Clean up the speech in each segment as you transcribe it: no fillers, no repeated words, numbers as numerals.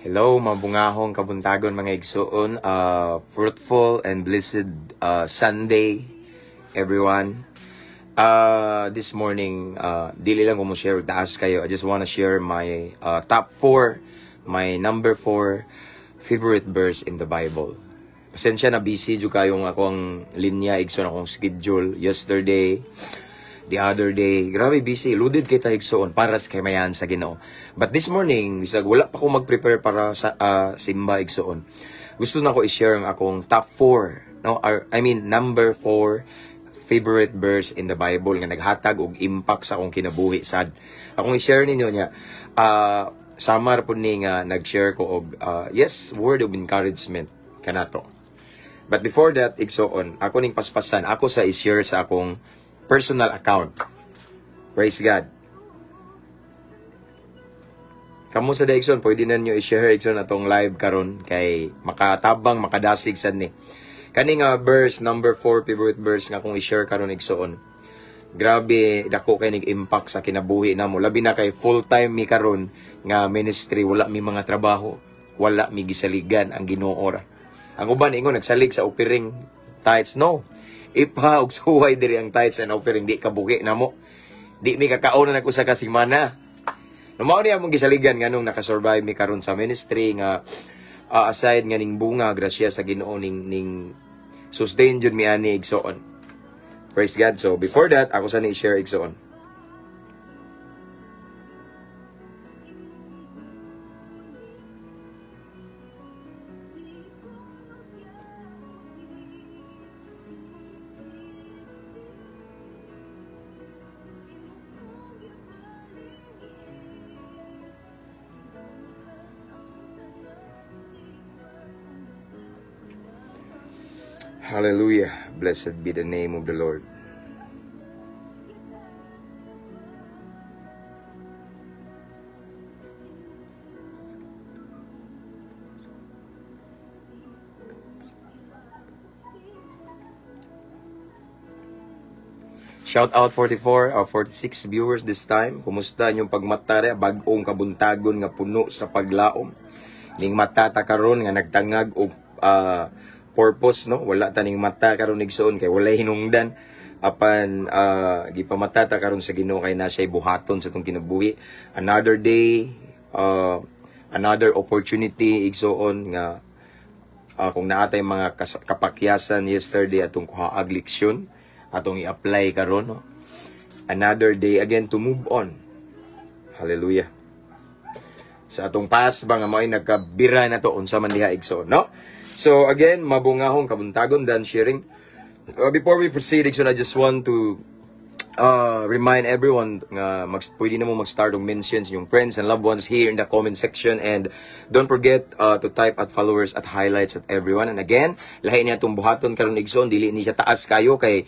Hello, mabungahong kabuntagon mga igsoon. Fruitful and blessed Sunday, everyone. This morning, dili lang ko mo share taas kayo. I just wanna share my top 4, my number 4 favorite verse in the Bible. Pasensya na busy jud kayong akong linya, igsoon akong schedule yesterday. The other day, grabe busy, loaded kita igsoon para sa kamayan sa Ginoo. But this morning, bisag wala pa ko mag-prepare para sa simba igsoon. Gusto na ko i-share ang akong top 4, no? Number 4 favorite verse in the Bible nga naghatag og impact sa akong kinabuhi sad. Akong i-share ninyo niya. Samar po ni nga nag-share ko og word of encouragement kanato. But before that, igsoon, ako ning paspasan, ako sa i-share sa akong personal account. Praise God. Kamu sa Dixon, pwede na nyo i-share Dixon atong live karon kay makatabang, makadasig sad ni. Kani nga verse, number 4 favorite verse nga kung i-share karon Dixon. Grabe, dako kay nig-impact sa kinabuhi namo. Labi na kay full-time mi karon nga ministry, wala mi mga trabaho, wala mi gisaligan ang Ginoo ra. Ang uban ingon nagsalig sa offering tithes, no. Ipa og suway diri ang tithes and offering, di kabuhi na mo. Di mi kakaon na usa ka semana. Mao ni among gisaligan nganong nakasurvive mi karon sa ministry nga aside nga ning bunga grasya sa Ginoo ning sustain jud mi ani igsoon. Praise God. So before that, ako sa ni share igsoon. Hallelujah. Blessed be the name of the Lord. Shout out 44 or 46 viewers this time. Kumusta inyong pagmatare? Bag-ong kabuntagon nga puno sa paglaom. Ning mata ta karon nga nagtangag og purpose, no? Wala taning mata karon igsoon kay walay hinungdan apan gipamata ta karon sa Ginoo kay na siya buhaton sa tong kinabuhi. Another day, another opportunity igsoon nga kung naatay mga kapakyasan yesterday atong kuhaag leksyon atong i-apply karon, no? Another day again to move on. Hallelujah. Sa atong past ba nga mo'y nagkabira na to unsa man diha igsoon, no? So again, mabungahong kabuntagon dan sharing. Before we proceed, so I just want to remind everyone nga pwede na mo mag-start og mentions yung friends and loved ones here in the comment section, and don't forget to type at followers at highlights at everyone. And again, lahi niya itong buhaton karon igsoon, dili ni siya taas kayo kay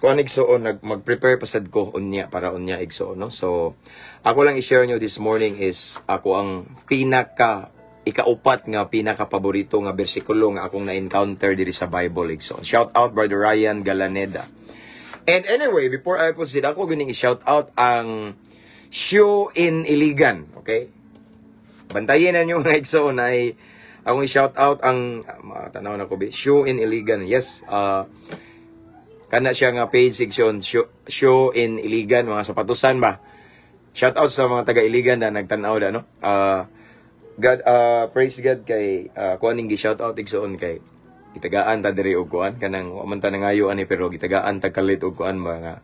kung igsoon mag-prepare pasad ko unya para unya igsoon, no? So ako lang i-share nyo this morning is ako ang ikaupat nga pinaka-paborito nga bersikulo nga akong na-encounter diri sa Bible. So, shout out Brother Ryan Galaneda. And anyway, before I proceed, ako guning i-shout out ang Show in Iligan. Okay? Bantayin na nyo nga igsoon ay akong i-shout out ang tanaw na ko ba? Show in Iligan. Yes. Kana siya nga page section Show in Iligan, mga sapatusan ba? Shout out sa mga taga Iligan na nagtanaw da, no? God, praise God kay kuaning gi-shout out igsoon kay gitagaan ta diri og kuan kanang wa man ta nangayo ani pero gitagaan ta kalit og kuan mga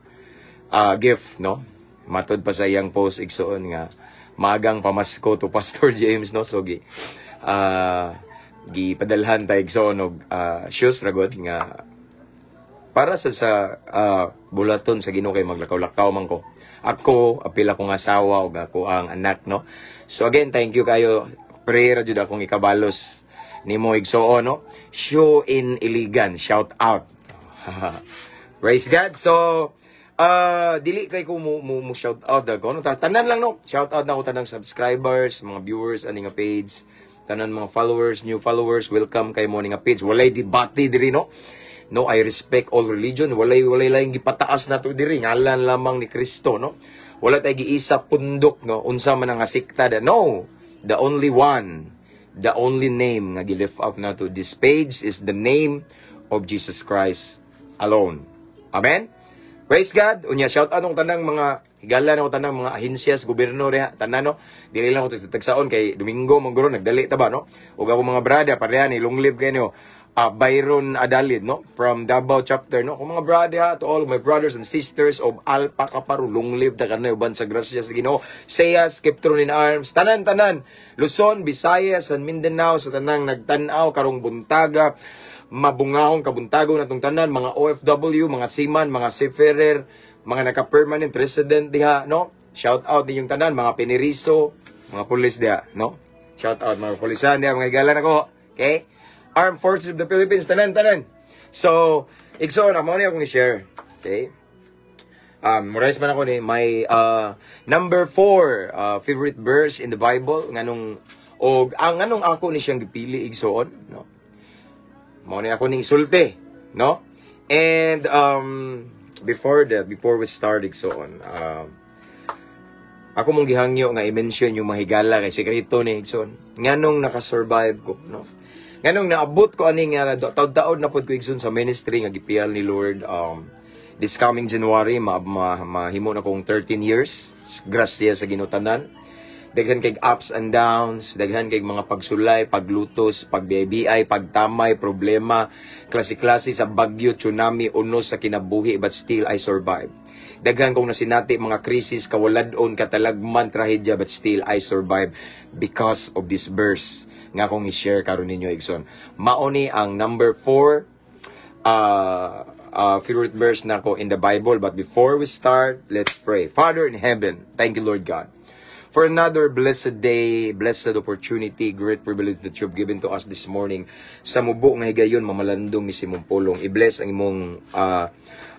gift, no? Matod pa sa iyang post igsoon nga magang pamasko to Pastor James, no? So gipadalhan ta igsoon og shoes ragod nga para sa bulaton sa Ginoo kay maglakaw-lakaw man ko. Ako, apil akong asawa o ako ang anak, no? So again, thank you kayo. Prayer jud akong ikabalos ni mo igsoon, no? Show in Iligan, shout out. Praise God. So, dili kay ko mo shout out ako, no? Tanan lang, no? Shout out na ko tanang subscribers, mga viewers ani nga page, tanan mga followers, new followers, welcome kay mo ni nga page. Walay debate diri, no? No, I respect all religion. Walay lang gipataas na to diri, ngalan lamang ni Kristo, no? Wala tay giisa pundok, no? Unsa man nga sikta da. No. the only one, the only name nga gi-lift up na to this page is the name of Jesus Christ alone. Amen? Praise God. Unya, shout out ng tanang mga higala na tanang mga ahensyas, gobyerno reha, tanan no. Dili lang ko sa tagsaon kay Domingo Mangguro nagdali ta ba no. Ug ako mga brada pareha ni long live kayo Byron Adalid no from Davao chapter no. Kung mga brada to all my brothers and sisters of Alpha Kaparu long live ta kanay uban sa grasya sa Ginoo. Sayas Kiptron in arms tanan Luzon, Visayas, and Mindanao sa tanang nagtan-aw karong buntaga mabungahong kabuntagon natong tanan mga OFW, mga seaman, mga seafarer, mga naka-permanent resident diha, no? Shout out ninyong tanan, mga piniriso, mga pulis diha, no? Shout out mga pulisan diha, mga higalan ako, okay? Armed Forces of the Philippines, tanan. So, igsoon, ako niya akong i-share, okay? Marais man ako ni, my number 4 favorite verse in the Bible, nganong, o nganong ako ni siyang gipili igsoon, no? Mao ni ako ning isulti, no? And before we start igsoon, ako mong gihangyo nga i-mention yung mahigala kay sekreto ni igsoon. Nganong naka-survive ko, no? Nganong naabot ko ani nga taud-taud na pud ko igsoon sa ministry nga gipial ni Lord this coming January mahimo na kong 13 years. Grasya sa Ginoo. Daghan kay ups and downs, daghan kay mga pagsulay, paglutos, pagbiay, pagtamay, problema, klase-klase sa bagyo, tsunami, unos sa kinabuhi, but still I survive. Daghan kong nasinati mga krisis, kawaladon, katalagman, trahedya, but still I survive because of this verse nga akong i-share karon ninyo igsoon. Maoni ang number 4 favorite verse nako in the Bible. But before we start, let's pray. Father in heaven, thank you Lord God for another blessed day, blessed opportunity, great privilege that you've given to us this morning. Sa mubo nga higayon, mamalandong ni Simong Pulong. I-bless ang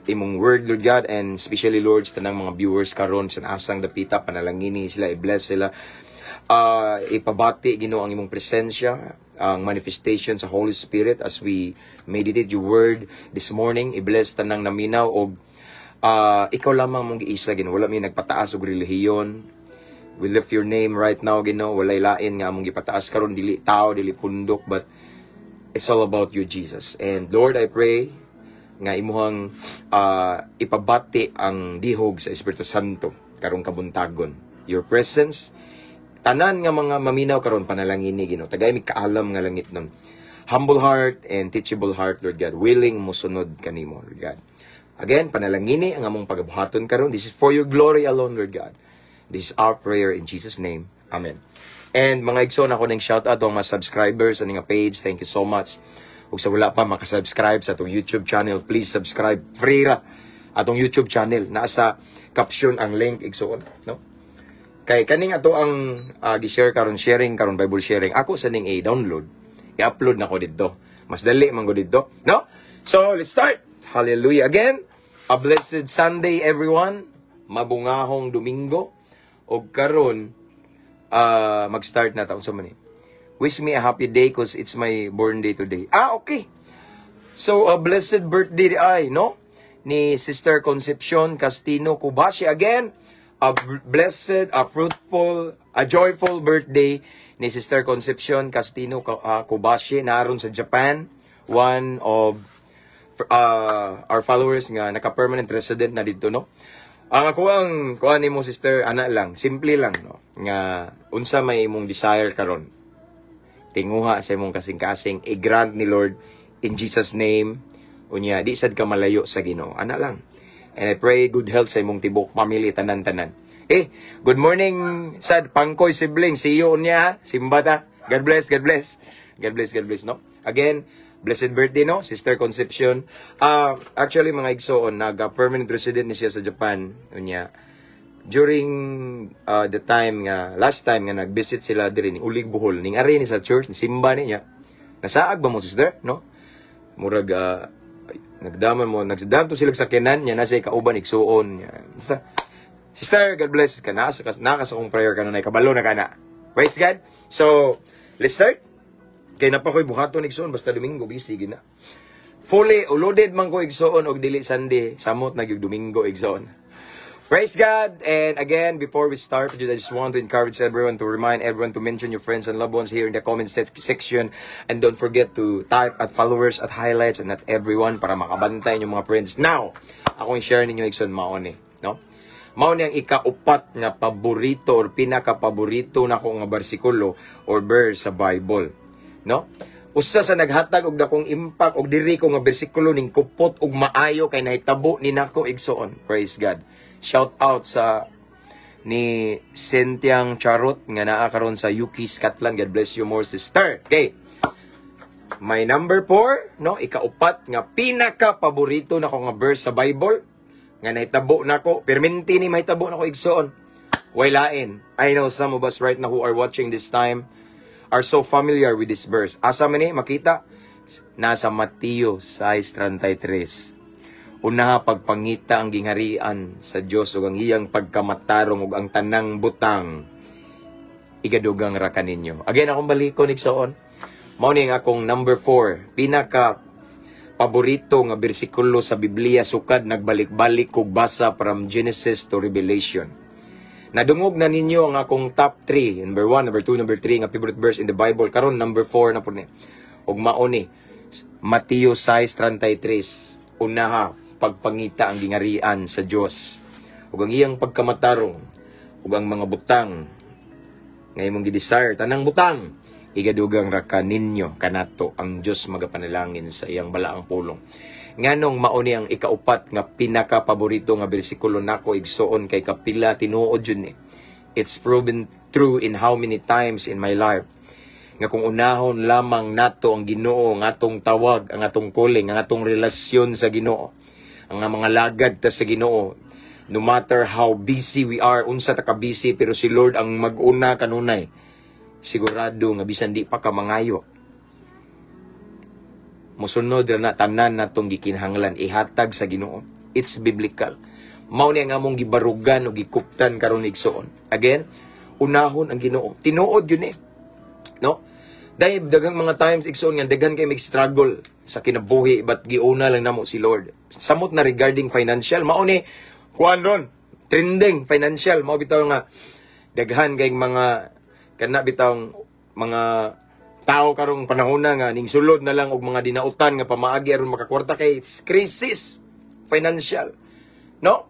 imong word, Lord God, and especially, Lord, sa tanang mga viewers karon sa asang dapita, panalangini sila, i-bless sila. Ipabati, Ginoo, ang imong presensya, ang manifestation sa Holy Spirit as we meditate your word this morning. I-bless tanang naminaw, o ikaw lamang mong giisa, Ginoo. Wala may nagpataas og relihiyon. We lift your name right now, Ginoo. Walay lain nga among gipataas karon, dili tao, dili pundok, but it's all about you, Jesus. And Lord, I pray nga imuhang ipabati ang dihog sa Espiritu Santo karong kabuntagon. Your presence, tanan nga mga maminaw karon panalangini, Ginoo. Tagay mi kaalam nga langit ng humble heart and teachable heart, Lord God. Willing mosunod kanimo, Lord God. Again, panalangini ang among pagabuhaton karon. This is for your glory alone, Lord God. This is our prayer in Jesus' name. Amen. And mga igsoon, ako ng shout out ang mga subscribers sa nga page. Thank you so much. Kung sa wala pa makasubscribe sa atong YouTube channel, please subscribe. Free ra atong YouTube channel. Nasa caption ang link igsoon, no? Kay kaning ato ang gi-share karon, sharing karon, Bible sharing. Ako sa ning i-download, i-upload na ko dito. Mas dali man ko dito, no? So, let's start. Hallelujah. Again, a blessed Sunday everyone. Mabungahong Domingo. O karon mag-start na taon sa mani. Wish me a happy day because it's my born day today. Okay. So, a blessed birthday ay, no? Ni Sister Concepcion Castino Cubashi. Again, a blessed, a fruitful, a joyful birthday ni Sister Concepcion Castino Cubashi. Naroon sa Japan. One of our followers nga naka-permanent resident na dito, no? Ang ako ang kuan nimo sister, ana lang, simple lang, no, nga unsa may imong desire karon, tinguha sa imong kasing-kasing, i-grant ni Lord in Jesus name. Unya di sad ka malayo sa Ginoo, ana lang. And I pray good health sa imong tibok family, tanan-tanan. Good morning sad Pangkoy sibling, see you unya, simbata. God bless, God bless. God bless, God bless, no. Again, blessed birthday, no, Sister Concepcion. Actually, mga igsoon, nag-permanent resident ni siya sa Japan. Unya, during the time nga, last time nga nag-visit sila diri ni Ulig Bohol, ning ari ni sa church, ni simba niya. Nasaag ba mo, sister, no? Murag, nagdam to sila sa kenan, niya nasa ikauban, igsoon. Sister, God bless ka na, nakas akong prayer ka na, kabalo na ka na. Praise God. So, let's start. Kay napakoy buhaton igsoon basta Domingo busy gina. Fully loaded man ko igsoon og dili Sunday, samot na gyud Domingo igsoon. Praise God! And again, before we start, I just want to encourage everyone to remind everyone to mention your friends and loved ones here in the comment section. And don't forget to type at followers at highlights and at everyone para makabantay yung mga friends. Now, akong i-share ninyo ikson maoni, no? Maoni ang ikaupat nga paborito or pinaka-paborito na ko nga bersikulo or verse sa Bible, no? Usa sa naghatag og dakong impact og diri ko nga bersikulo ning kupot og maayo kay nahitabo ni nako igsoon. Praise God. Shout out sa ni Cynthiang Charot nga naa karon sa UK, Scotland. God bless you more, sister. Okay. My number 4, no, ikaupat nga pinaka-paborito nako nga verse sa Bible nga nahitabo nako, perminti ni mahitabo nako igsoon. Way lain. I know some of us right now who are watching this time are so familiar with this verse. Asa man ni makita? Nasa Mateo 6:33. Una pagpangita ang gingharian sa Dios ug ang iyang pagkamatarong ug ang tanang butang igadugang ra kaninyo. Again akong balikon igsoon. Mao ni nga akong number 4, pinaka paborito nga bersikulo sa Biblia sukad nagbalik-balik kog basa from Genesis to Revelation. Nadungog na ninyo ang akong top 3, number 1, number 2, number 3 nga favorite verse in the Bible. Karon number 4 na po ni. Ug mao ni Mateo 6:33. Unaha pagpangita ang gingarian sa Dios ug ang iyang pagkamatarong ug ang mga butang nga imong gi-desire tanang butang igadugang ra kaninyo kanato ang Dios magapanalangin sa iyang balaang pulong. Nganong mao ni ang ikaupat nga pinaka paborito nga bersikulo nako igsoon kay kapila tinuod jud ni. It's proven true in how many times in my life nga kung unahon lamang nato ang Ginoo nga atong tawag, ang atong calling, ang atong relasyon sa Ginoo, ang mga lagad ta sa Ginoo, no matter how busy we are, unsa ta ka busy, pero si Lord ang mag-una kanunay, sigurado nga bisan di pa ka mangayo, musunod ra na tanan natong gikinahanglan ihatag sa Ginoo. It's biblical. Mao ni ang among gibarugan o gikuptan karon igsoon. Again, unahon ang Ginoo. Tinuod yun no? Dahil daghang mga times igsoon nga daghan kay mag-struggle sa kinabuhi but giuna lang namo si Lord. Samot na regarding financial, mao ni kuan ron, trending financial, mao bitaw nga daghan kay mga kana bitaw mga tao karong panahon na nga ning sulod na lang og mga dinautan nga pamaagi aron makakwarta kay crisis financial, no?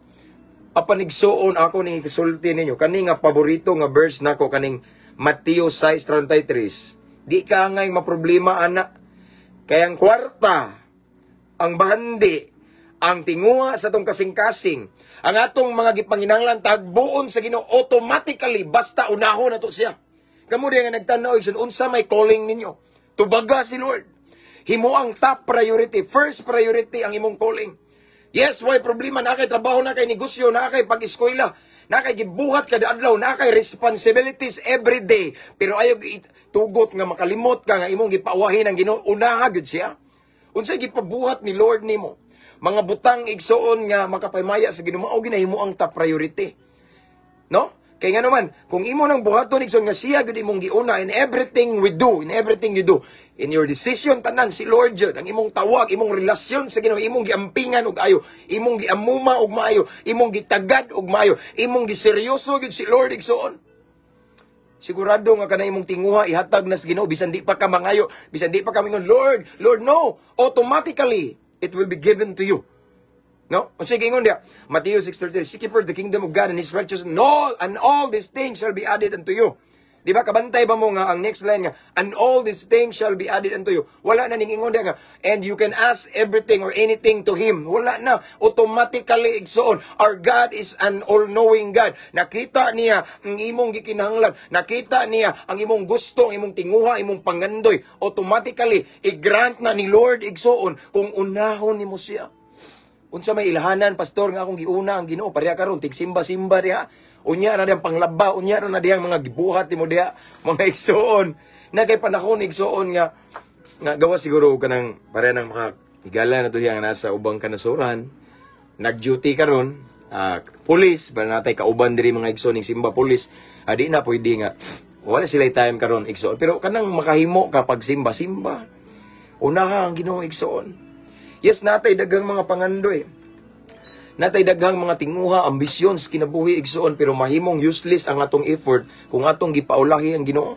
Apan igsuon ako ning kasulti ninyo kani nga paborito nga verse nako kaning Mateo 6:33. Di ka ngay maproblema anak. Kaya ang kwarta, ang bahandi, ang tinguha sa tong kasing-kasing, ang atong mga gipanginanglan tagbuon sa Ginoo automatically basta unahon nato siya. Kamo diha nga nagtan-aw igsoon unsa may calling ninyo? Tubaga si Lord. Himo ang top priority, first priority ang imong calling. Yes, why problema na kay trabaho, na kay negosyo, na kay pag-eskwela, na kay gibuhat kada adlaw, na kay responsibilities every day. Pero ayaw tugot nga makalimot ka nga imong gipaawahin ang Ginoo, unaha gyud siya. Unsay gipabuhat ni Lord nimo? Mga butang igsoon nga makapaymaya sa Ginoo, mao ginahimo ang top priority. No? Kaya nga naman, kung imo nang buhaton igsoon nga siya gyud imong giuna in everything we do, in everything you do, in your decision tanan si Lord jud ang imong tawag, imong relasyon sa Ginoo, imong giampingan og ayo, imong giamuma og maayo, imong gitagad og maayo, imong giseryoso gyud si Lord igsoon. Sigurado nga kanay imong tinguha ihatag na sa Ginoo bisan di pa ka mangayo, bisan di pa ka mingon, Lord, Lord, no, automatically it will be given to you. No? Unsay gingon dia? Matthew 6:33, seek ye first the kingdom of God and His righteousness, and all these things shall be added unto you. Di ba kabantay ba mo nga ang next line nga, and all these things shall be added unto you. Wala na ning ingon dia nga, and you can ask everything or anything to Him. Wala na, automatically igsoon. Our God is an all-knowing God. Nakita niya ang imong gikinahanglan, nakita niya ang imong gusto, ang imong tinguha, imong pangandoy. Automatically i-grant na ni Lord igsoon kung unahon nimo siya. Unsa may ilahanan, pastor, nga akong giuna ang Ginoo, pareha karon tigsimba-simba diha. Unya na diyang panglaba, unya na diyang mga gibuhat mo diha, mga igsoon. Na kay panahon igsoon nga gawa siguro kanang pareha ng mga higala na to diha nga nasa ubang kanasuran. Nag-duty karon, police, ba natay kauban diri mga igsoon ning simba police. Di na pwede nga wala sila time karon igsoon. Pero kanang makahimo kapag simba-simba. Unaha ang Ginoo igsoon. Yes, natay dagang mga pangandoy. Natay daghang mga tinguha, ambisyon sa kinabuhi igsoon, pero mahimong useless ang atong effort kung atong gipaulahi ang Ginoo.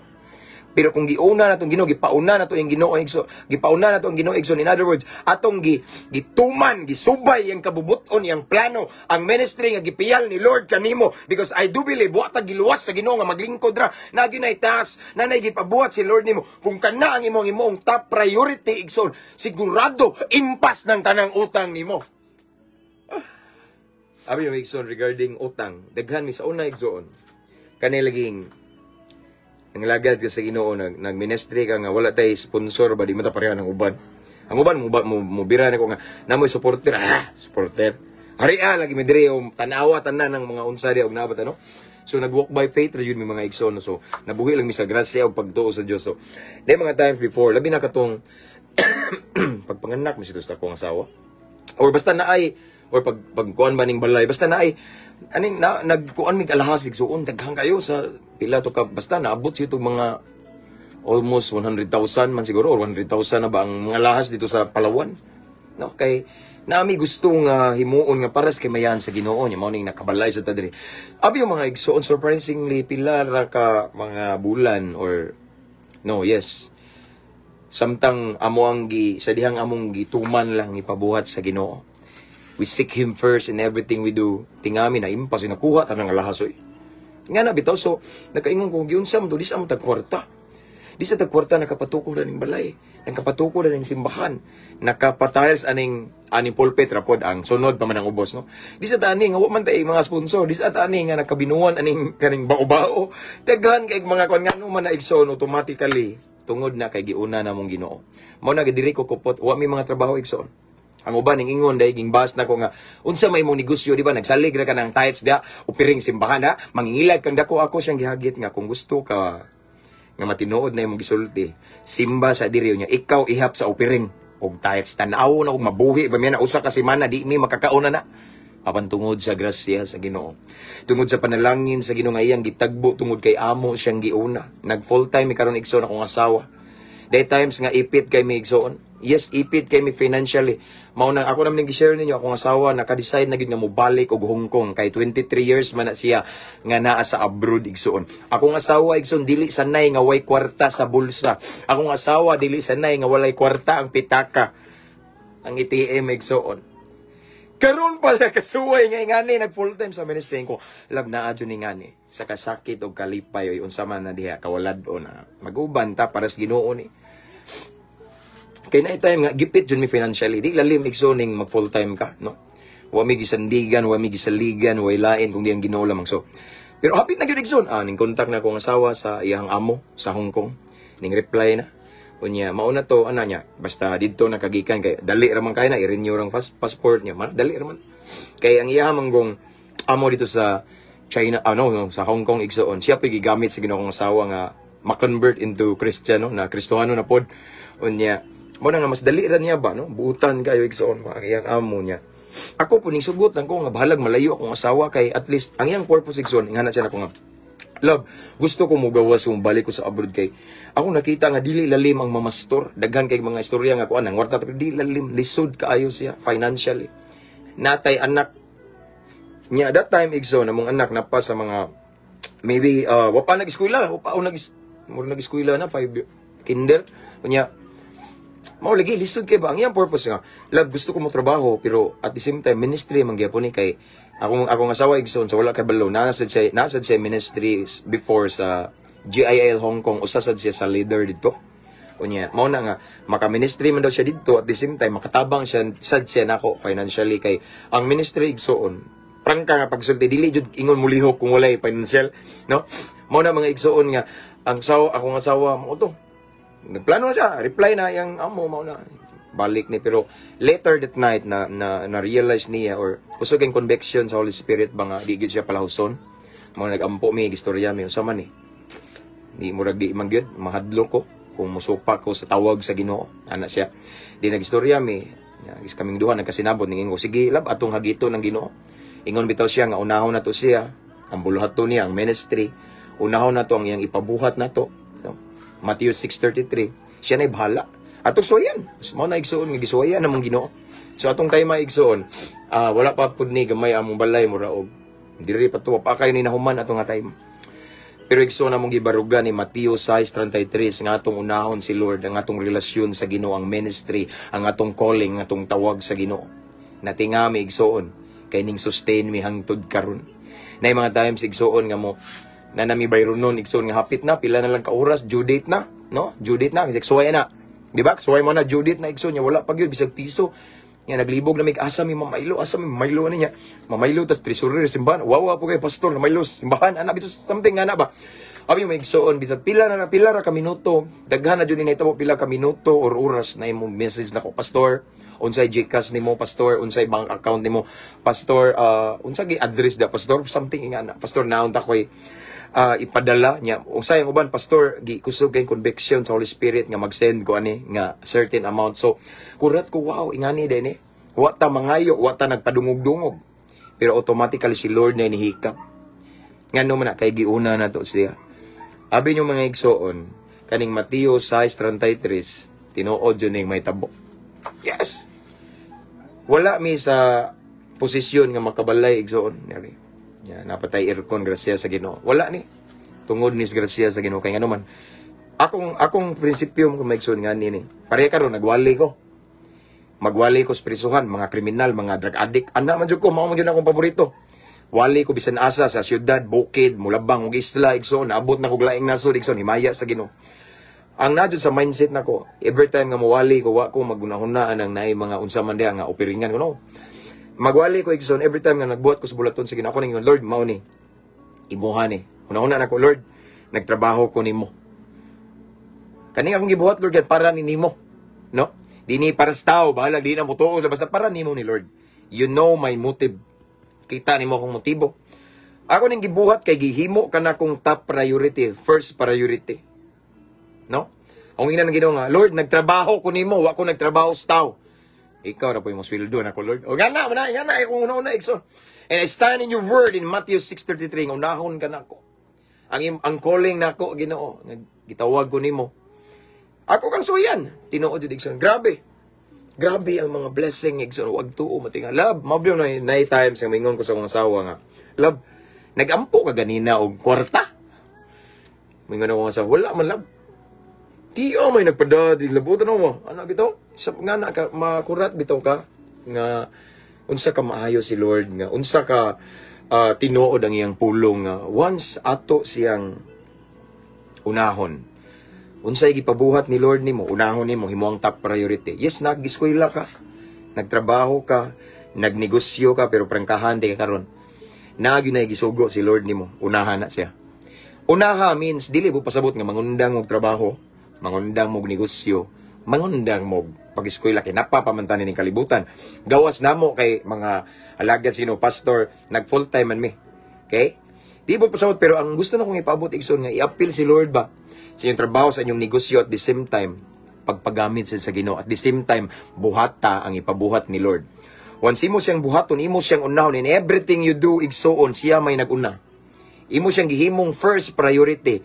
Pero kung giuna na itong Ginoo, gipauna na ito ang Ginoo, gipauna na ito ang Ginoo, in other words, atong gituman, gisubay ang kabubuton, ang plano, ang ministry nga gipiyal ni Lord kanimo. Because I do believe, buhat giluwas sa Ginoo nga maglingkod ra, na ginaytas, na gipabuhat si Lord nimo. Kung kana ang imong top priority, igsoon, sigurado, impas ng tanang utang nimo. Abi yung igsoon regarding utang, daghan mi sa una igsoon, kanilaging ang lagad ka sa Ginoo, nag-ministry ka nga, wala tayo sponsor ba, di mata pareha ng uban. Ang uban, mubira na ko nga, namoy supporter, supporter. Haria, lagi medre, tanawa, tanan ng mga unsari, og nabat, ano? So, nag-walk by faith, yun may mga ikson, so, nabuhi lang mi sa grasya, o pagtuo sa Diyos. So, day mga times before, labi na katong, pagpanganak, misito sa akong asawa, or basta na ay, or pagkuan ba ning balay, basta na ay, nagkuan mig alahas, igsuon, daghang kayo sa, pila to ka, basta naabot siya itong mga almost 100,000 man siguro, or 100,000 na ba ang mga lahas dito sa Palawan. No? Kay nami gustong himuon nga paras kay mayan sa Ginoo niya, mao ning nakabalay sa tadiri. Abi yung mga igsoon, surprisingly, pila ra ka mga bulan, or, no, yes, samtang amo ang sa dihang among gituman lang ipabuhat sa Ginoo. We seek Him first in everything we do. Tingami na impas, nakuha tanang alahasoy. Nga na bitaw, so nakaingon ko giunsa mo to, di sa mo tagkwarta. Di sa tagkwarta nakapatuko na ning balay, nakapatuko na ning simbahan, nakapatiles aning pulpit rapod ang sunod pa man ang ubos, no. Di sa tani nga wa man tay mga sponsor, di sa tani nga nakabinuan aning kaning bao-bao. Daghan kay mga kon ngano man na igsoon automatically tungod na kay giuna namong Ginoo. Mao na gidiri ko kupot, wa mi mga trabaho igsoon. Ang uban ning ingon dahil gingbas na ko nga unsa may imong negosyo, di ba, nagsalig ra ka ng tithes da, upiring simbahan da, mangingilad kang dako. Ako siyang gihagit nga kung gusto ka nga matinuod na imong gisulti, simba sa diri niya, ikaw ihap sa upiring og tithes, tanaw na og mabuhi ba na usa ka semana di mi makakauna na. Apan tungod sa grasya sa Ginoo, tungod sa panalangin sa Ginoo nga iyang gitagbo, tungod kay amo siyang giuna, nag full time karon igsoon akong asawa. Day times nga ipit kay mi igsoon. Yes, ipit kay mi financially. Mao nang ako naman gi-share ninyo, akong asawa naka-decide na gid nga mobalik og Hong Kong kay 23 years man na siya nga naa sa abroad igsoon. Akong asawa igsoon dili sanay nga way kwarta sa bulsa. Akong asawa dili sanay nga walay kwarta ang pitaka, ang ATM igsoon. Karon pala kasuway nga ingani nag full time sa ministry ko. Lab na adyo ni ngani sa kasakit og kalipay oy unsa man na diha kawalad-on na maguban ta para sa Ginoo ni. Kay na time nga gipit jud mi financially, di lalim igsoning mag full time ka, no. Wa mi gisandigan, wa mi gisaligan, way lain kung di ang Ginoo lamang. So pero hapit na gyud igsoon, ning contact na akong asawa sa iyang amo sa Hong Kong. Ning reply na unya mao na to ana nya, basta didto nakagikan kay dali ra man kay na i-renew rang passport niya, dali ra man. Kay ang iya manggong amo dito sa China, sa Hong Kong igsoon, siya pa gigamit sa Ginoong asawa nga ma-convert into Kristiyano na Kristohano na pod. Unya mo na nga mas dali ra niya ba, no, buutan kayo igsoon ang iyang amo niya. Ako po ning sugot lang ko nga bahalag malayo akong asawa kay at least ang iyang purpose igsoon ingana siya na ko nga love, gusto ko mo gawas kung balik ko sa abroad kay ako nakita nga dili lalim ang mamastor, daghan kay mga istorya nga kuan ang warta pero dili lalim, lisod kaayo siya financially. Natay anak niya that time igsoon, among anak na pa sa mga maybe wa pa nag-eskwela, nag-eskwela na 5 kinder kunya. Mao lagi lisod kay ba ang iyang purpose nga love, gusto ko mo trabaho pero at the same time ministry man gyapon ni kay akong asawa igsoon sa wala kay balo nasad siya ministry before sa GIL Hong Kong, usasad siya sa leader dito. Unya mao na nga maka-ministry man daw siya dito at the same time makatabang siya sad siya nako financially kay ang ministry igsoon prangka nga pagsulti dili jud ingon mulihok kung walay financial, no. Mao na mga igsoon nga akong asawa mo to nagplano na siya, reply na yung amo, mao na balik ni. Pero later that night na realize niya or kusog ang conviction sa Holy Spirit ba nga di gyud siya palahuson. Mao nagampo mi istorya mi unsa man ni. Di murag di man gyud mahadlo ko kung musupa ko sa tawag sa Ginoo. Ana siya. Di nagistorya mi. Is kaming duha nagkasinabot ning ko sige lab atong hagito ng Ginoo. Ingon bitaw siya nga unahon na to siya ang buluhaton niya ang ministry. Unahon na to ang iyang ipabuhat na to. Matthew 6:33. Siya na'y bahala. Ato suwayan. Mao na igsuon nga gisuwayan namong Ginoo. So atong time igsoon, wala pa pud ni gamay among balay mo raog. Diri pa tuwa pa kay ni nahuman atong nga time. Pero igsoon namong gibaruga ni Mateo 6:33 nga atong unahon si Lord, ang atong relasyon sa Ginoo, ang ministry, ang atong calling, ang atong tawag sa Ginoo. Natingami igsoon kay ning sustain mi hangtod karon. Nay mga times igsoon nga mo na nami bayron nun igsoon nga hapit na pila na lang ka oras, due date na, no? Due date na kasi suway na. Di ba? Suway mo na due date na igsoon nya wala pa gyud bisag piso. Nga naglibog na may asa mi mamaylo niya. Mamaylo tas treasurer simbahan. Wawa po kay pastor na maylo simbahan. Ana bito something ana ba? Abi mo igsoon bisag pila ra ka minuto. Daghan na jud ni nahitabo pila ka minuto or oras na imong message nako pastor. Unsay GCash nimo pastor, unsay bank account nimo pastor, unsay gi-address da pastor, something nga pastor naon ta koy ipadala niya. Unsay ang uban pastor gikusog kay conviction sa Holy Spirit nga mag-send ko ani nga certain amount. So kurat ko wow ingani din wa ta mangayo, wa ta nagpadungog-dungog. Pero automatically si Lord na inihikap. Ngano man na kay giuna na to siya. Abi nyo mga igsoon kaning Mateo 6:33 tinuod yun ning may tabo. Yes. Wala mi sa posisyon nga makabalay igsoon. Ya, napatay aircon grasya sa Ginoo. Wala ni. Tungod ni grasya sa Ginoo kay ngano man. Akong prinsipyo mo maigsoon nga ni. Pareha karon nagwali ko. Magwali ko sa prisuhan, mga kriminal, mga drug addict. Ana man jud ko, mao man jud akong paborito. Wali ko bisan asa sa syudad, bukid, mulabang ug isla igsoon, abot na ko glaing nasod igsoon himaya sa Ginoo. Ang nadyo sa mindset nako, every time nga mawali ko, wa ko magunahunaan ang naay mga unsa man diha nga opiringan ko no. Magwali ko igsoon every time nga nagbuhat ko sa bulaton sa Ginoo, ako ning Lord mao ni. Ibuhan ni. Una-una nako Lord, nagtrabaho ko nimo. Kani akong gibuhat Lord para ni nimo, no? Dini para sa tao, bahala di na mo tuo, basta para nimo ni Lord. You know my motive. Kita nimo akong motibo. Ako ning gibuhat kay gihimo kana kong top priority, first priority. No? Ang ina ng Ginoo nga, Lord, nagtrabaho ko nimo, wa ko nagtrabaho sa tao. Ikaw ra po yung sweldo na ko, Lord. O gana, akong una-una, igsoon. And I stand in your word in Matthew 6:33, unahon ka na ko. Ang calling na ko, Ginoo, gitawag ko nimo. Ako kang suyan, tinuod yun, igsoon. Grabe ang mga blessing, igsoon. Wag tuo, matinga. Love, mablo na times, ang mingon ko sa mga asawa nga. Love, nag-ampo ka ganina og kwarta. Mingon ako nga sa, wala man, love. Tiyo may nagpadadi labutan mo. Ano bitaw? Sa nga na ka makurat bitaw ka nga unsa ka maayo si Lord nga unsa ka tinuod ang iyang pulong nga once ato siyang unahon. Unsay gipabuhat ni Lord nimo, unahon nimo himo ang top priority. Yes, nag-eskwela ka, nagtrabaho ka, nagnegosyo ka pero prangkahan di ka karon. Nagyo na gisugo si Lord nimo, unahan na siya. Unaha means dili mo pasabot nga mangundang og trabaho. Mangundang mog negosyo, mangundang mog pag-eskwela kay napapamantan ning kalibutan. Gawas namo kay mga alagad sino pastor, nag full time man mi. Okay? Di ba pasawot pero ang gusto na kong ipaabot igsoon nga i-appeal si Lord ba sa inyong trabaho sa inyong negosyo at the same time pagpagamit sa Ginoo at the same time buhata ang ipabuhat ni Lord. Once imo siyang buhaton, imo siyang unahon in everything you do igsoon siya may naguna. Imo siyang gihimong first priority.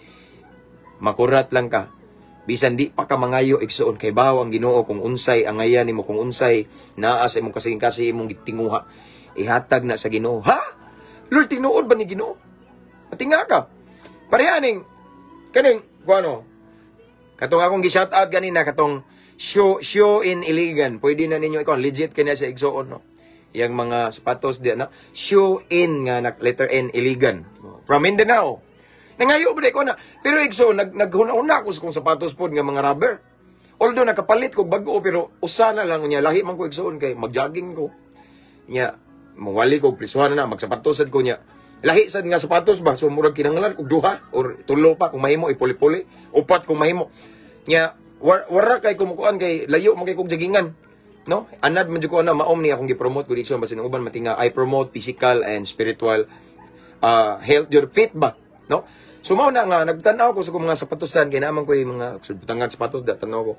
Makurat lang ka. Bisan di pa ka mangayo igsoon kay bawo ang Ginoo kung unsay ang ngayan nimo kung unsay naa sa imong kasing-kasing imong gitinguha ihatag na sa Ginoo. Ha? Lord tinuod ba ni Ginoo? Matinga ka. Parehaning kaning kuano? Katong akong gi-shout out ganina katong show in Iligan. Pwede na ninyo ikaw legit kanya sa igsoon no. Yang mga sapatos di na show in nga letter N Iligan. From Mindanao. Nangayo ba ko na. Pero igso, naghuna-una ko sa kong sapatos po nga mga rubber. Although nakapalit ko bago, pero usa na lang niya. Lahi man ko igsoon kay mag-jogging ko. Niya, mawali ko, prisuhan na, magsapatosad ko niya. Lahi sad nga sapatos ba? So murag kinanglan ko duha or tulo pa kung mahimo, ipuli-puli. Upat kung mahimo. Niya, wara kay kumukuan kay layo man kay kog joggingan. No? Anad man jud ko na maom ni akong gi-promote ko igsoon basin uban matinga I promote physical and spiritual health your fit ba? No? So mao na nga nagtanaw ko sa mga sapatosan kay naman ko yung mga butangan sapatos da tanaw ko.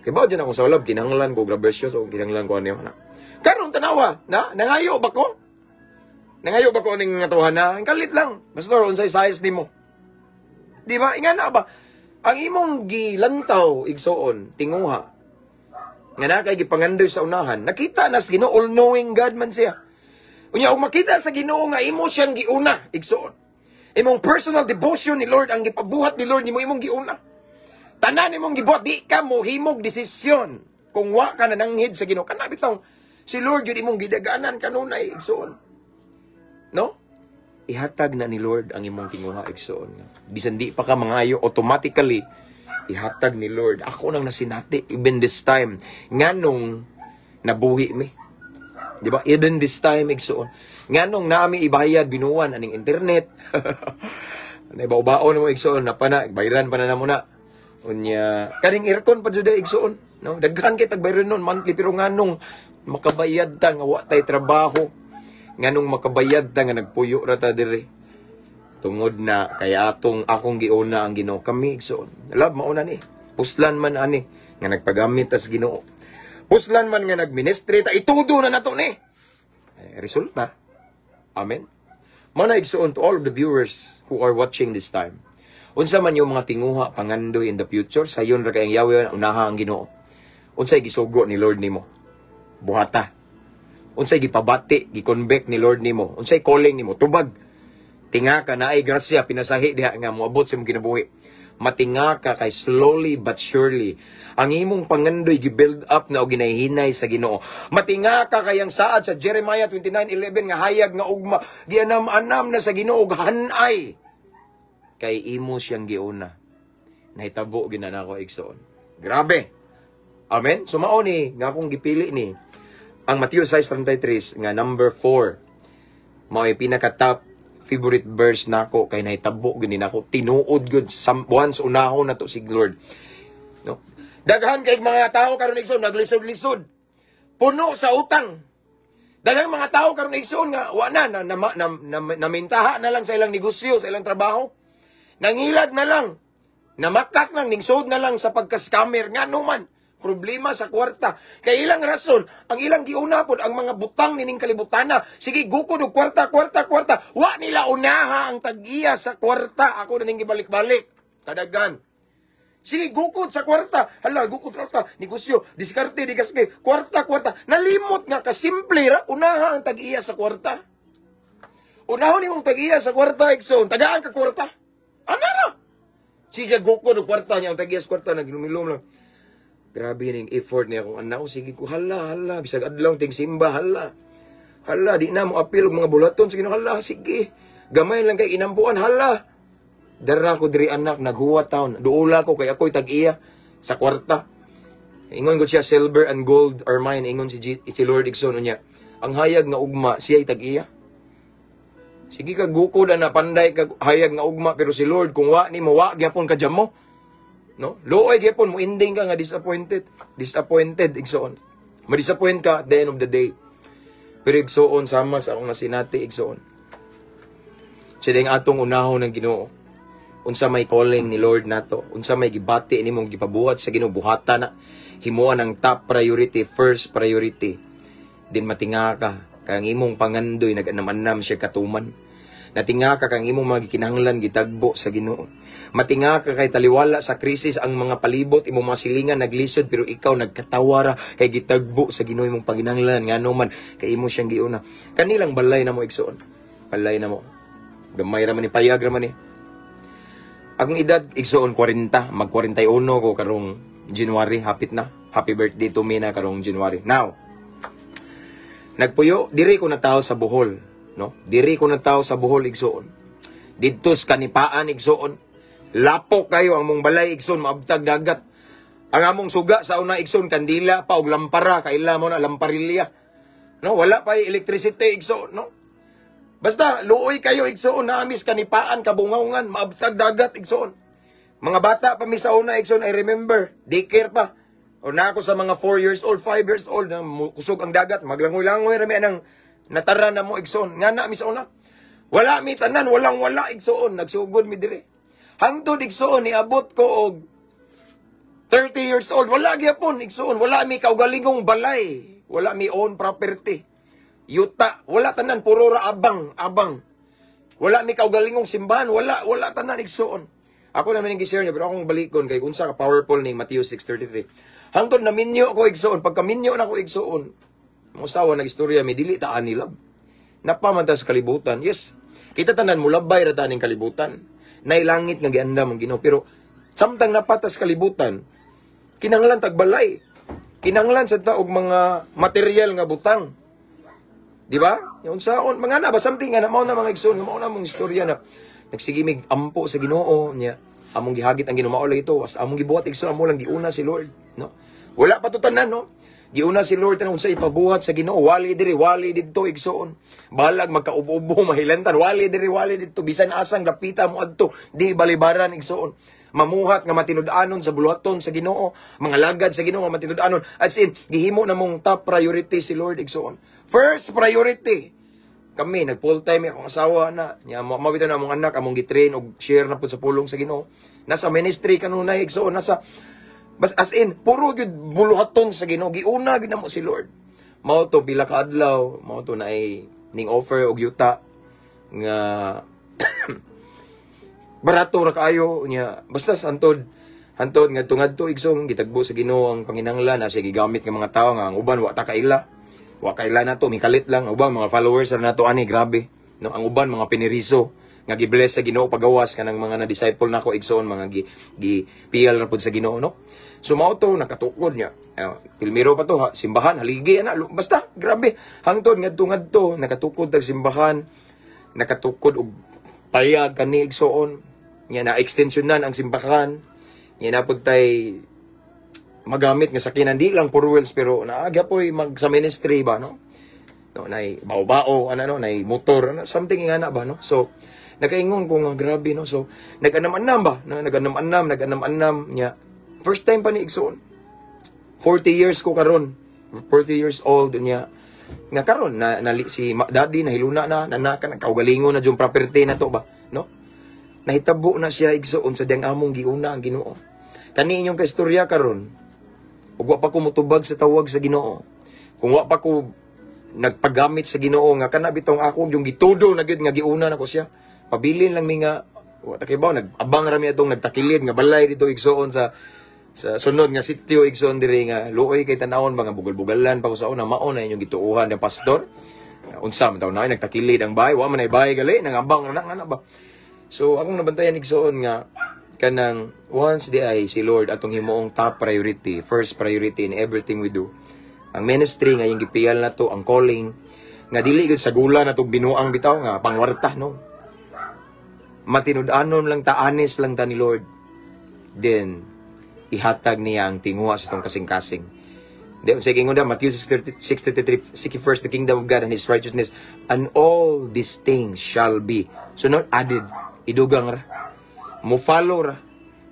Kay bao dyan ako sa ulab kinahanglan ko grabber shoes o kinahanglan ko ano na. Karon tanawa na nangayo ba ko? Nangayo ba ko ning ngatuhan na? Ang kalit lang. Pastor unsay size nimo? Di ba? Inga na ba? Ang imong gilantaw igsoon tinguha. nga na kay gipangandoy sa unahan, nakita na sa Ginoo, all-knowing God man siya. Unya, kung makita sa Ginoo nga imo siyang giuna, igsuon. Imong personal devotion ni Lord, ang gipabuhat ni Lord, nimo imong giuna. Tanan imong gibuhat, di ka mo himog desisyon. Kung wa ka nananghid sa Ginoo, kana bitaw, si Lord yun imong gidaganan kanunay, igsuon. No? Ihatag na ni Lord ang imong tinguha, igsuon. Bisan di pa ka mangayo, automatically, ihatag ni Lord. Ako nang nasinati, even this time, nga nung nabuhi mi. Di ba? Even this time, igsuon. Nga nung nami ibayad, binuwan, aning internet. Naibaw-baon mo, igsuon, na pa na, bayran pa na muna. Unya, kaning aircon pa dyan, igsuon. No? Daghan kitag bayran nun, monthly, pero nga nung makabayad ta, nga watay trabaho. Nga nung makabayad ta, nga nagpuyo rata dire. Tungod na, kaya akong giuna ang Ginoo. Kami, igsuon. Love, mauna ni. Puslan man ani, nga nagpagamit as Ginoo. Puslan man nga nagministry, ta itudo na nato ni. Resulta. Amen. Mana igsuon to all of the viewers who are watching this time. Unsa man yung mga tinguha pangandoy in the future, sayon ra kayang Yahweh unaha ang Ginoo. Unsay gisugo ni Lord nimo? Buhata. Unsay gipabati, gikonvect ni Lord nimo? Unsay calling nimo? Tubag. Tinga ka na ay grasya pinasahi diha nga moabot sa imong kinabuhi. Matinga ka kay slowly but surely ang imong pangandoy gi-build up na og ginahinay sa Ginoo. Matinga ka kay ang saad sa Jeremiah 29:11 nga hayag nga ugma gianam-anam na sa Ginoo og hanay kay imo siyang giuna. Nahitabo ginanako igsoon. Grabe. Amen. Sumao ni nga akong gipili ni ang Matthew 6:33 nga number 4. Mao ay pinaka-top favorite verse nako kay nahitabo gini nako tinuod gud once unahon na to si Lord. No? Daghan kay mga tao karon igsoon naglisod-lisod. Puno sa utang. Daghang mga tao karon igsoon nga wa namintaha na lang sa ilang negosyo, sa ilang trabaho. Nangilad na lang. Namakak lang ningsod na lang sa pagka-scammer nga numan. Problema sa kwarta. Kay ilang rason, ang ilang giuna pod ang mga butang nining kalibutana. Sige, gukod og kwarta. Wa nila unaha ang tag-iya sa kwarta. Ako na ning gibalik-balik. Kadagan. Sige, gukod sa kwarta. Hala, gukod kwarta. Negosyo, diskarte, digaske. Kwarta. Nalimot nga kasimple ra, unaha ang tag-iya sa kwarta. Unahon nimong tag-iya sa kwarta, igsoon. Tagaan ka kwarta. Anara. Sige, gukod og kwarta niya ang tag-iya sa kwarta. Nagilumilom lang. Grabe yung effort niya kung anak ko. Sige ko, hala. Bisag adlaw, ting simba, hala. Di na mo apil og mga bulaton. Sige, hala, sige. Gamay lang kay inampuan, hala. Dara ko diri anak, naghuwa taon. Duula ko kay ako'y tag-iya sa kwarta. Ingon ko siya, silver and gold are mine. Ingon si Lord Igsoon niya. Ang hayag nga ugma, siya'y tag-iya. Sige ka, gukod na panday ka hayag nga ugma. Pero si Lord, kung wa ni mo, wa gyapon ka dyan mo. No? Looy gyapon mo ending ka nga disappointed igsoon. Ma-disappoint ka at the end of the day. Pero igsoon sama sa akong nasinati igsoon. Siya ding atong unahon ng Ginoo. Unsa may calling ni Lord nato, unsa may gibati nimong gipabuhat sa Ginoo buhata na himuan ang top priority, first priority. Din matinga ka kang imong pangandoy naganam-anam siya katuman. Natinga ka kang imong mga gikinahanglan gitagbo sa Ginoo. Matinga ka kay taliwala sa krisis ang mga palibot, imong mga silingan naglisod pero ikaw nagkatawara kay gitagbo sa Ginoo imong panginahanglan ngano man kay imo siyang giuna. Kanilang balay na mo igsoon. Balay na mo. Gamay ra man ni payag ra man ni. Akong edad igsoon 40, mag 41 ko karong January, hapit na. Happy birthday to me na karong January. Now, nagpuyo diri ko na tao sa Bohol. No? Diri ko na tao sa Bohol igsoon. Didto sa Kanipaan igsoon. Lapok kayo ang mong balay igsoon, maabtag dagat. Ang among suga sa una igsoon kandila pa og lampara, kaila mo na lamparilya. No, wala pa electricity igsoon, no? Basta luoy kayo igsoon na amis Kanipaan kabungawngan, maabtag dagat igsoon. Mga bata pa mi sa una igsoon, I remember, daycare pa. O na ako sa mga 4 years old, 5 years old, na kusog ang dagat, maglangoy-langoy rami anang natara na mo igsoon. Nga na mi sa una. Wala mi tanan, walang-wala igsoon. Nagsugod mi dire. Hangtod igsoon, niabot ko og 30 years old. Wala gyapon igsoon. Wala mi kaugalingong balay. Wala mi own property. Yuta. Wala tanan, puro ra abang. Wala mi kaugalingong simbahan. Wala tanan igsoon. Ako naman yung gi-share niya, pero akong balikon kay unsa ka powerful ning Matthew 6:33. Hangtod na minyo ko igsoon, pagka minyo na ko igsoon, mo sawa na istorya mi dili ta anilab. Napamantas kalibutan. Yes. Kita tanan mo labay ra taning kalibutan. Nay langit nga giandam ang Ginoo, pero samtang napatas kalibutan, kinahanglan tagbalay. Kinahanglan sa taog mga material nga butang. Di ba? Yung saon, mga na ba something nga mao na mga igsoon, mao na mong istorya na nagsigimig ampo sa Ginoo niya. Among gihagit ang Ginoo mao lang ito, was among gibuhat igsoon, amo lang giuna si Lord, no? Wala pa to tanan, no? Giuna si Lord tanang unsa ipabuhat sa Ginoo, wali diri, wali didto igsoon. Balag magkaubo-ubo mahilantan, wali diri, wali didto, bisan asang lapita mo adto, di balibaran igsoon. Mamuhat nga matinud-anon sa buluhaton sa Ginoo, mga lagad sa Ginoo nga matinud-anon. As in, gihimo na mong top priority si Lord igsoon. First priority. Kami nag full time akong asawa na. Nya mabita na among anak among gitrain og share na pud sa pulong sa Ginoo. Nasa ministry kanunay igsoon, nasa bas as in puro gyud buluhaton sa Ginoo. Giuna gyud namo si Lord. Mao to pila ka adlaw, mao to na ay ning offer og yuta nga barato ra kaayo nya basta hantod ngadto igsong gitagbo sa Ginoo ang panginahanglan na siya gigamit nga mga tawo nga ang uban wa ta kaila. Wa kaila na to mikalit lang uban mga followers na to ani grabe no, ang uban mga piniriso nga gibless sa Ginoo pagawas kanang mga na disciple nako igsoon mga gi piyal ra pud sa Ginoo no. So mao to nakatukod niya. Pilmiro pa to ha, simbahan haligi ana basta grabe hangtod ngadto nakatukod tag simbahan, nakatukod og payag kani igsoon nya na extensionan ang simbahan nya napud tay magamit nga sakinan di lang for wheels pero naaga po'y mag sa ministry ba no nay bao-bao ano no nay motor ano something nga na ba no. So nakaingon ko nga grabe no. So nag-anam-anam ba no? nag-anam-anam nya first time pa ni igsoon 40 years ko karon 40 years old nya nga karon na si daddy nahiluna na nanaka nagkaugalingon na jung property na to ba no. Nahitabo na siya igsoon sa diyang among giuna ang Ginoo kani inyong kaistorya karon. Ug wa pa ko motubag sa tawag sa Ginoo. Kung wa pa ko nagpagamit sa Ginoo nga kana bitong ako yung gitudo na gyud nga giuna na ko siya. Pabilin lang mi nga wa ta kay ba nag-abang ra mi atong nagtakilid nga balay dito igsoon sa sunod nga sitio igsoon diri nga luoy kay tanawon mga bugal-bugalan pa ko sa una mao na inyong gituuhan ng pastor. Unsa man taw na nagtakilid ang bahay wa man ay bahay gali nang abang ra na ba. So akong nabantayan igsoon nga kanang once di ay si Lord atong himuong top priority, first priority in everything we do. Ang ministry nga yung gipiyal na to, ang calling nga dili gyud sa gula na to binuang bitaw nga pangwarta no. Matinud-anon lang ta, honest lang ta ni Lord. Then ihatag niya ang tinguha sa itong kasing-kasing. Then sa ingon da Matthew 6:33, seek first the kingdom of God and His righteousness, and all these things shall be. So not added, idugang ra. Mo follow ra.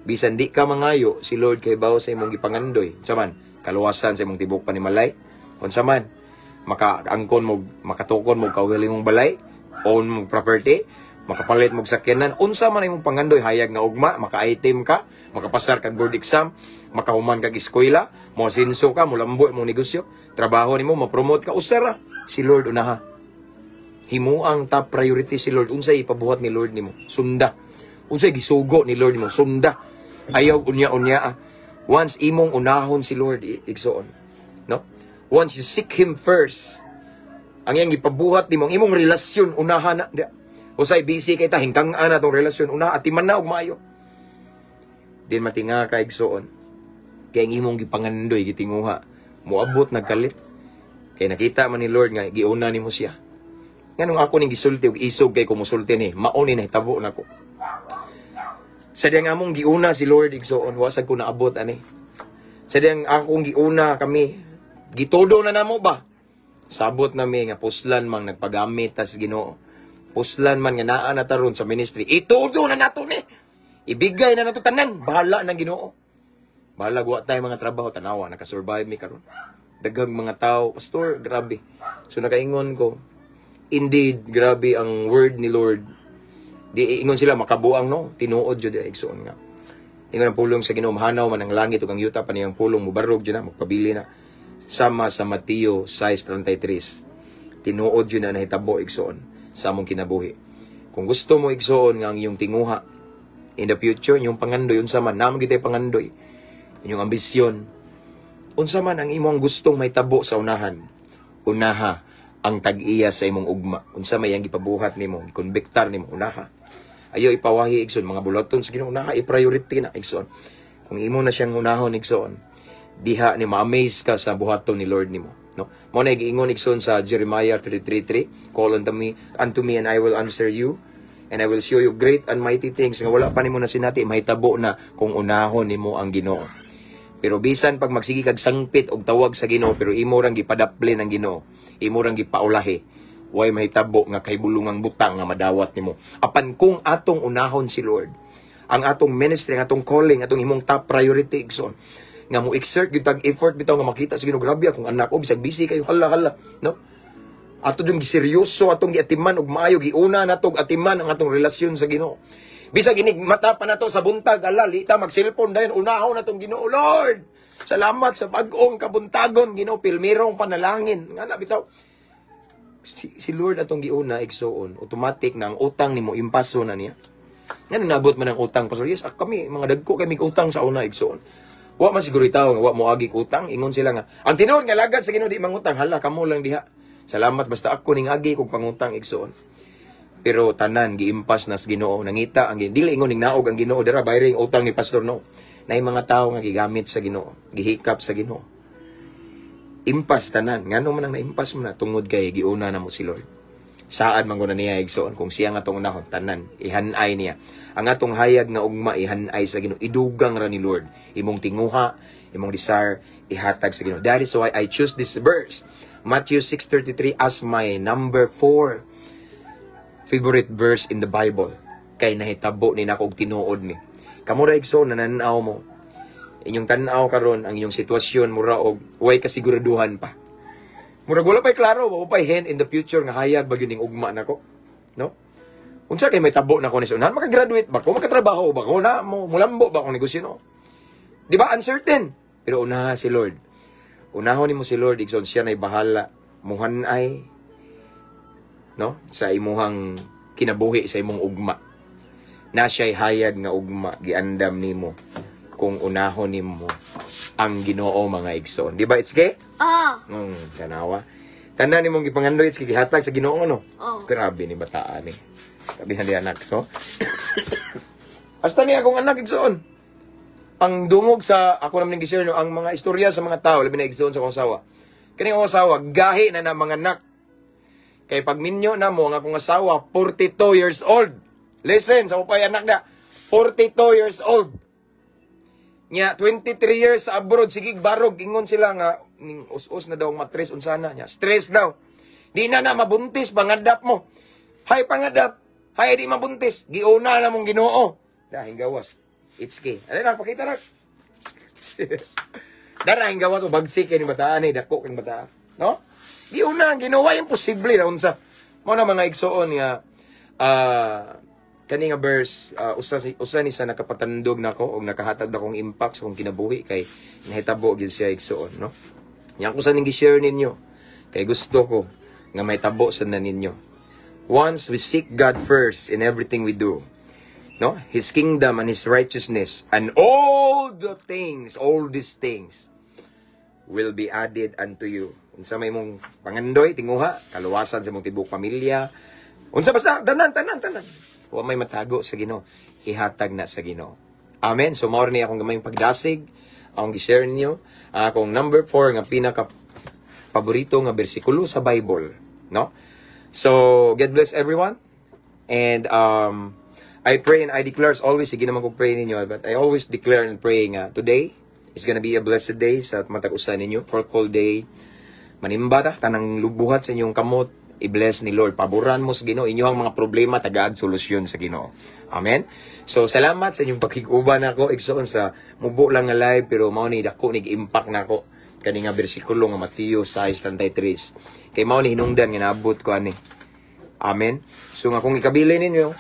Bisan di ka mangayo, si Lord kay bawo sa imong gipangandoy. Unsa man, kaluwasan sa imong tibok panimalay. Unsa man, makaangkon mo, makatukon mo kaugalingong balay, own mo property, makapalit mo sakyanan, unsa man imong pangandoy, hayag nga ugma, maka-item ka, makapasar kag board exam, makahuman kag eskwela, mo asenso ka, mo lambo imong negosyo, trabaho nimo, ma-promote ka, usara. Si Lord unaha. Himo ang top priority si Lord. Unsay ipabuhat ni Lord nimo? Sunda. Unsay gisugo ni Lord nimo? Sunda. Ayaw unya-unya. Once imong unahon si Lord igsoon, no? Once you seek Him first, ang iyang ipabuhat nimo, ang imong relasyon unahan na. Usay busy kay ta hingkang-an atong relasyon una at timan na og maayo. Din matinga ka igsoon. Kay ang imong gipangandoy gitinguha, moabot nagkalit. Kay nakita man ni Lord nga giuna nimo siya. Nganong ako ning gisulti og isog kay kumusulti ni, mao ni nahitabo nako. Sa diyang among giuna si Lord igsoon, wasag ko naabot ani. Sa diyang akong giuna kami, gitodo na namo ba? Sabot nami nga puslan mang nagpagamit tas Ginoo. Puslan man nga naa na taron sa ministry. Itudo na nato ni. Ibigay na nato tanan, bahala nang Ginoo. Bahala wa tay mga trabaho tanawa naka-survive mi karon. Daghang mga tao, pastor, grabe. So nakaingon ko, indeed, grabe ang word ni Lord. Di ingon sila makabuang no, tinuod jud igsoon nga. Ingon ang pulong sa Ginoo mahanaw man ang langit ug ang yuta pa niyang pulong mubarog jud na magpabili na. Sama sa Mateo 6:33. Tinuod jud na nahitabo igsoon sa among kinabuhi. Kung gusto mo igsoon nga ang iyong tinguha in the future, yung pangandoy unsa man namang gitay pangandoy. Inyong ambisyon, Unsa man ang imong gustong may tabo sa unahan, unaha ang tag-iya sa imong ugma. Unsa may ang gipabuhat nimo, gikonbiktar nimo, unaha. Ayo ipawahi igsoon, mga bulaton sa Ginoo, unaha i-priority na igsoon. Kung imo na siyang unahon igsoon, diha ni ma-amaze ka sa buhaton ni Lord nimo. No? Mo na giingon igsoon sa Jeremiah 33:3, call unto me and I will answer you, and I will show you great and mighty things nga wala pa nimo na sinati mahitabo na kung unahon nimo ang Ginoo. Pero bisan pag magsigi kag sangpit og tawag sa Ginoo, pero imo rang gipadaplin ang Ginoo, imo rang gipaulahi, way mahitabo nga kay bulungang butang nga madawat nimo. Apan kung atong unahon si Lord, ang atong ministry, ang atong calling, atong imong top priority igsoon, nga mo exert gyud tag effort bitaw nga makita sa Ginoo, grabe akong anak ko bisag busy kayo, hala, no? Ato yung giseryoso, atong giatiman og maayo, giuna natog atiman ang atong relasyon sa Ginoo. Bisag inig mata pa nato sa buntag, lita mag-cellphone dayon, unahon natong Ginoo, Lord. Salamat sa bag-ong kabuntagon, Ginoo, pilmirong panalangin. Nga na bitaw. Si Lord atong giuna igsoon, automatic na ang utang nimo impaso na niya. Nga nabot man ang utang, Pastor. Yes, kami mga dagko kay mig utang sa una igsoon. Wa man siguro tawo nga wa mo agi utang, ingon sila nga. Ang tinuod nga lagad sa Ginoo di mangutang, hala kamo lang diha. Salamat basta ako ning agi kog pangutang igsoon. Pero tanan giimpas nas Ginoo, nangita ang dili ingon ning naog ang Ginoo dira bayring utang ni pastor no. Nay mga tawo nga gigamit sa Ginoo, gihikap sa Ginoo. Impas tanan, ngano man ang naimpas mo na tungod kay giuna na mo si Lord. Saan man guna niya igsoon kung siya nga tong unahon tanan ihanay niya. Ang atong hayag nga ugma ihanay sa Ginoo, idugang ra ni Lord. Imong tinguha, imong desire ihatag sa Ginoo. That is why I choose this verse, Matthew 6:33 as my number 4 favorite verse in the Bible. Kay nahitabo ni nako og tinuod ni. Kamo ra igsoon nananaw mo. Inyong tan-aw karon ang inyong sitwasyon mura og way kasiguraduhan pa. Mura wala pay klaro, wa pay hint in the future nga hayag ba gyud ning ugma nako. No? Unsa kay may tabo nako ni sunan, maka-graduate ba ko, makatrabaho ba ko na mo mulambo ba ko negosyo no? Di ba uncertain? Pero unaha si Lord. Unahon nimo si Lord igsoon, siya nay bahala muhanay no sa imuhang kinabuhi sa imong ugma. Na siya'y hayag nga ugma giandam nimo kung unahon nimo ang Ginoo mga igsoon. Di ba it's gay? Tanawa. Tanan nimong gipangandoy it's gihatag sa Ginoo no. Grabe ni bataan ni. Sabihan di anak so. Hasta ni akong anak igsoon. Ang dungog sa ako naman gi-share no ang mga istorya sa mga tao labi na igsoon sa akong asawa. Kani akong asawa gahi na mga anak. Kay pag minyo na mo, ang akong asawa, 42 years old. Listen, sa upay anak na, 42 years old. Nya, 23 years sa abroad, sigig barog, ingon sila nga, ning us-us na daw matres, unsana niya. Stress daw. Di na mabuntis, pangadap mo. Hay, pangadap. Hay, di mabuntis. Giuna na mong Ginoo. Dahing gawas. It's key. Ano na, pakita na. Darahing gawas, bagsik kayo ni bataan, dako kang bataan. No? Di una, ginawa imposible na unsa. Mao na mga igsoon nga kani nga verse usa ni sa nakapatandog nako og nakahatag na kong impact sa kong kinabuhi kay nahitabo gyud siya igsoon no. Yang ko sa ning gi-share ninyo kay gusto ko nga may tabo sa ninyo. Once we seek God first in everything we do, no? His kingdom and His righteousness and all these things will be added unto you. Unsa may mong pangandoy, tinguha, kaluwasan sa mong tibok pamilya. Unsa basta, tanan. Wa may matago sa Ginoo, ihatag na sa Ginoo. Amen. So mao ni akong gamayng pagdasig, akong gi-share ninyo akong number 4 nga pinaka paborito nga bersikulo sa Bible, no? So God bless everyone. And I pray and I declare as always, sige naman ko pray ninyo, but I always declare and pray nga today is gonna be a blessed day sa matag-usa ninyo, for call day. Manimba ta, tanang lubuhat sa inyong kamot, i-bless ni Lord. Paboran mo sa Ginoo, inyong mga problema, tagaag solusyon sa Ginoo. Amen? So, salamat sa inyong pakiguban ako. Igsoon sa mubo lang nga live, pero mao ni dako nig-impact na ako. Kani nga bersikulo nga Mateo 6:33. Kay mao ni hinungdan nga naabot ko ani. Amen? So, nga kung ikabili ninyo,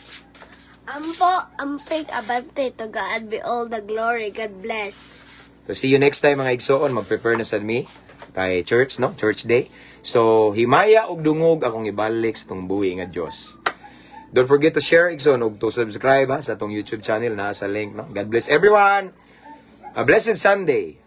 Ampo, ampig, abante, to God be all the glory. God bless. So, see you next time mga igsoon. Mag-prepare na sa me kay church, no? Church day. So, himaya og dungog akong ibalik sa tong buhi nga Dios. Don't forget to share, igsoon, og to subscribe sa tong YouTube channel na sa link, no? God bless everyone. A blessed Sunday.